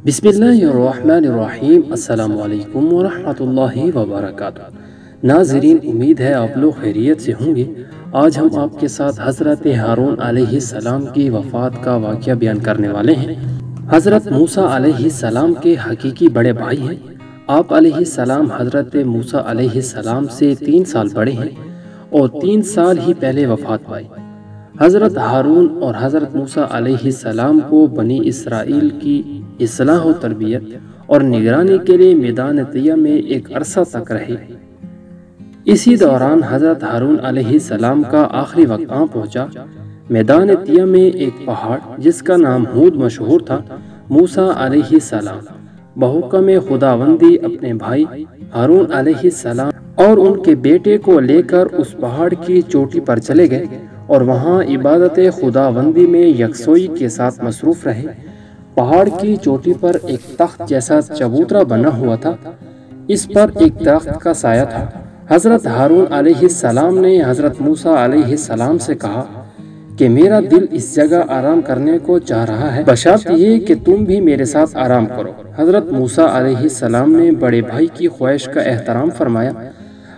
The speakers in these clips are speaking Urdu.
بسم اللہ الرحمن الرحیم۔ السلام علیکم ورحمۃ اللہ وبرکاتہ۔ ناظرین، امید ہے آپ لوگ خیریت سے ہوں گے۔ آج ہم آپ کے ساتھ حضرت ہارون علیہ السلام کی وفات کا واقعہ بیان کرنے والے ہیں۔ حضرت موسیٰ علیہ السلام کے حقیقی بڑے بھائی ہیں۔ آپ علیہ السلام حضرت موسیٰ علیہ السلام سے 3 سال بڑے ہیں اور 3 سال ہی پہلے وفات پائی۔ حضرت ہارون اور حضرت موسیٰ علیہ السلام کو بنی اسرائیل کی اصلاح و تربیت اور نگرانی کے لیے میدان طیہ میں ایک عرصہ تک رہے۔ اسی دوران حضرت ہارون علیہ السلام کا آخری وقت آن پہنچا۔ میدان طیہ میں ایک پہاڑ جس کا نام ہود مشہور تھا، موسیٰ علیہ السلام بحکم خداوندی اپنے بھائی ہارون علیہ السلام اور ان کے بیٹے کو لے کر اس پہاڑ کی چوٹی پر چلے گئے اور وہاں عبادت خداوندی میں یکسوئی کے ساتھ مصروف رہے۔ پہاڑ کی چوٹی پر ایک تخت جیسا چبوترا بنا ہوا تھا، اس پر ایک درخت کا سایہ تھا۔ حضرت ہارون علیہ السلام نے حضرت موسیٰ علیہ السلام سے کہا کہ میرا دل اس جگہ آرام کرنے کو چاہ رہا ہے، بشرط یہ کہ تم بھی میرے ساتھ آرام کرو۔ حضرت موسیٰ علیہ السلام نے بڑے بھائی کی خواہش کا احترام فرمایا۔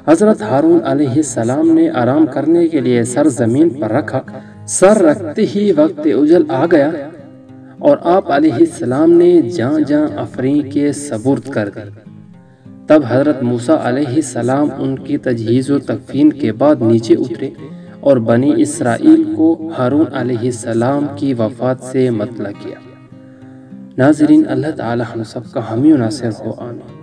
حضرت ہارون علیہ السلام نے آرام کرنے کے لیے سر زمین پر رکھا۔ سر رکھتے ہی وقت اجل آ گیا اور آپ علیہ السلام نے جاں جاں افرین کے سپرد کر دی۔ تب حضرت موسیٰ علیہ السلام ان کی تجہیز و تکفین کے بعد نیچے اترے اور بنی اسرائیل کو ہارون علیہ السلام کی وفات سے مطلع کیا۔ ناظرین، اللہ تعالی ہم سب کا حامی و ناصر ہو، آمین۔